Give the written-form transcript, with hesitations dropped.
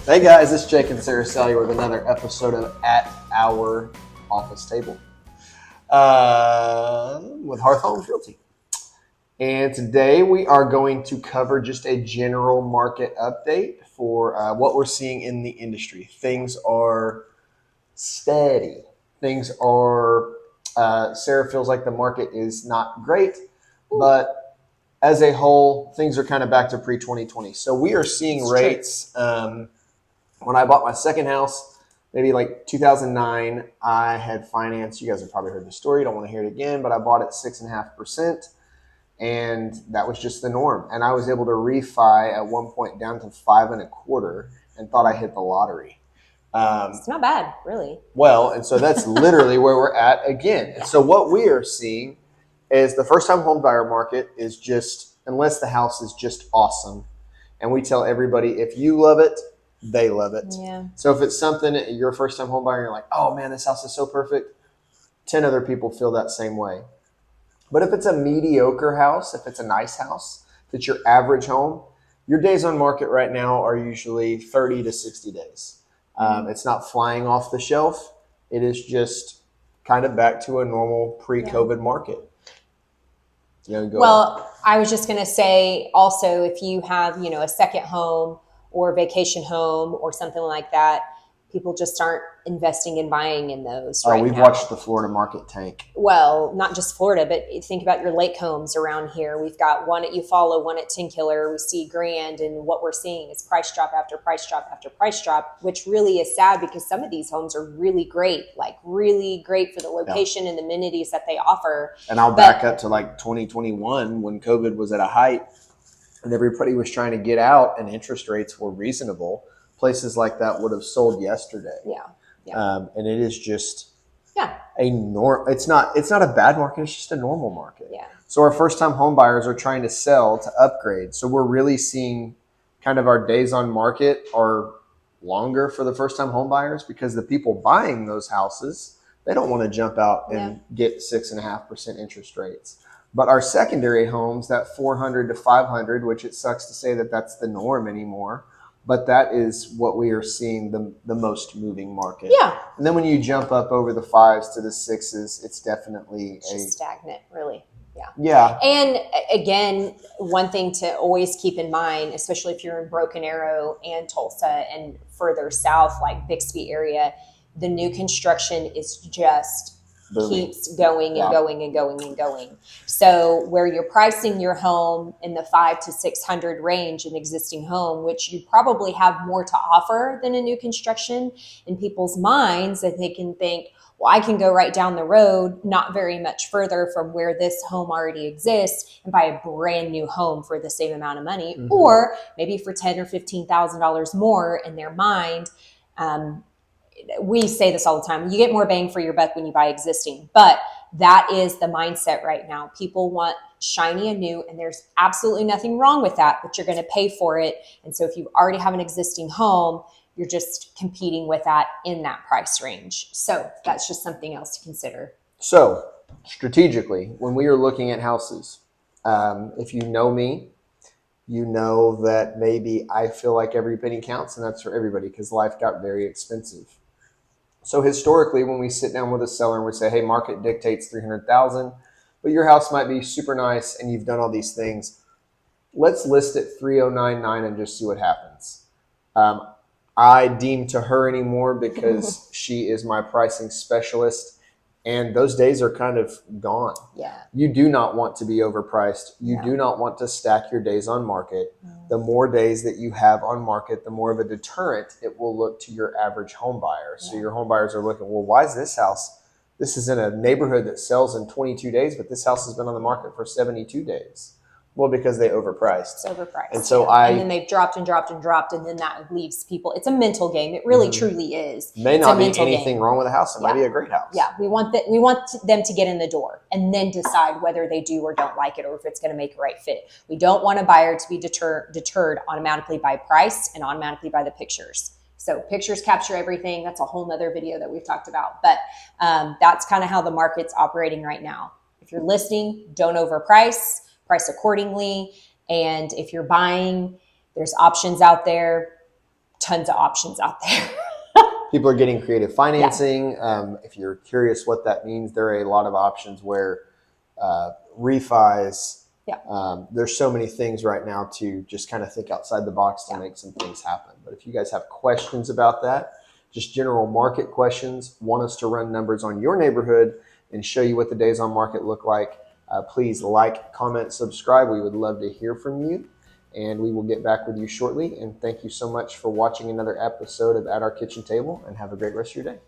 Hey guys, it's Jake and Sarah Sally with another episode of At Our Office Table with Hearth Homes Realty. And today we are going to cover just a general market update for what we're seeing in the industry. Things are steady. Things are, Sarah feels like the market is not great, but as a whole, things are kind of back to pre-2020. So we are seeing rates. When I bought my second house, maybe like 2009, I had financed. You guys have probably heard the story. You don't want to hear it again, but I bought it 6.5%. And that was just the norm. And I was able to refi at one point down to 5.25% and thought I hit the lottery. It's not bad, really. Well, and so that's literally where we're at again. And so what we are seeing is the first-time home buyer market is just, unless the house is just awesome. And we tell everybody, if you love it, they love it. Yeah. So if it's something, you're a first-time home buyer, you're like, oh man, this house is so perfect. 10 other people feel that same way. But if it's a mediocre house, if it's a nice house, if it's your average home, your days on market right now are usually 30 to 60 days. It's not flying off the shelf. It is just kind of back to a normal pre-COVID market. Well, I was just going to say also, if you have, a second home or vacation home or something like that, people just aren't investing in buying in those right now. We've watched the Florida market tank. Well, not just Florida, but think about your lake homes around here. We've got one at Eufaula, one at Tenkiller. We see Grand, and what we're seeing is price drop after price drop after price drop, which really is sad because some of these homes are really great, like really great for the location and the amenities that they offer. And I'll back up to like 2021 when COVID was at a height and everybody was trying to get out and interest rates were reasonable. Places like that would have sold yesterday. And it is just a norm. It's not a bad market. It's just a normal market. Yeah. So our first time home buyers are trying to sell to upgrade. So we're really seeing kind of our days on market are longer for the first time home buyers because the people buying those houses, they don't want to jump out and get 6.5% interest rates. But our secondary homes, that 400 to 500, which it sucks to say that that's the norm anymore, but that is what we are seeing the most moving market. Yeah. And then when you jump up over the 5s to the 6s, it's definitely just stagnant, really. Yeah. And again, one thing to always keep in mind, especially if you're in Broken Arrow and Tulsa and further south, like Bixby area, the new construction is just keeps going and going and going and going. So where you're pricing your home in the 500 to 600 range, an existing home, which you probably have more to offer than a new construction, in people's minds that they can think, well, I can go right down the road, not very much further from where this home already exists, and buy a brand new home for the same amount of money, or maybe for $10,000 or $15,000 more in their mind. We say this all the time. You get more bang for your buck when you buy existing, but that is the mindset right now. People want shiny and new, and there's absolutely nothing wrong with that, but you're going to pay for it. And so if you already have an existing home, you're just competing with that in that price range. So that's just something else to consider. So strategically, when we are looking at houses, if you know me, you know that maybe I feel like every penny counts, and that's for everybody because life got very expensive. So historically, when we sit down with a seller and we say, hey, market dictates 300,000, but your house might be super nice and you've done all these things, let's list it 3,099 and just see what happens. I deem to her anymore because she is my pricing specialist, and those days are kind of gone. Yeah. You do not want to be overpriced. You do not want to stack your days on market. The more days that you have on market, the more of a deterrent it will look to your average home buyer. So your home buyers are looking, well, why is this house? This is in a neighborhood that sells in 22 days, but this house has been on the market for 72 days. Well, because they overpriced. It's overpriced. And so and then they've dropped and dropped and dropped, and then that leaves people. It's a mental game. It really truly is. May not be anything wrong with the house. It might be a great house. Yeah, we want them to get in the door and then decide whether they do or don't like it, or if it's going to make a right fit. We don't want a buyer to be deterred automatically by price and automatically by the pictures. So pictures capture everything. That's a whole nother video that we've talked about. But that's kind of how the market's operating right now. If you're listing, don't overprice. Price accordingly. And if you're buying, there's options out there. tons of options out there. People are getting creative financing. If you're curious what that means, there are a lot of options where refis. There's so many things right now to just kind of think outside the box to make some things happen. But if you guys have questions about that, just general market questions, want us to run numbers on your neighborhood and show you what the days on market look like, please like, comment, subscribe. We would love to hear from you. And we will get back with you shortly. And thank you so much for watching another episode of At Our Kitchen Table, and have a great rest of your day.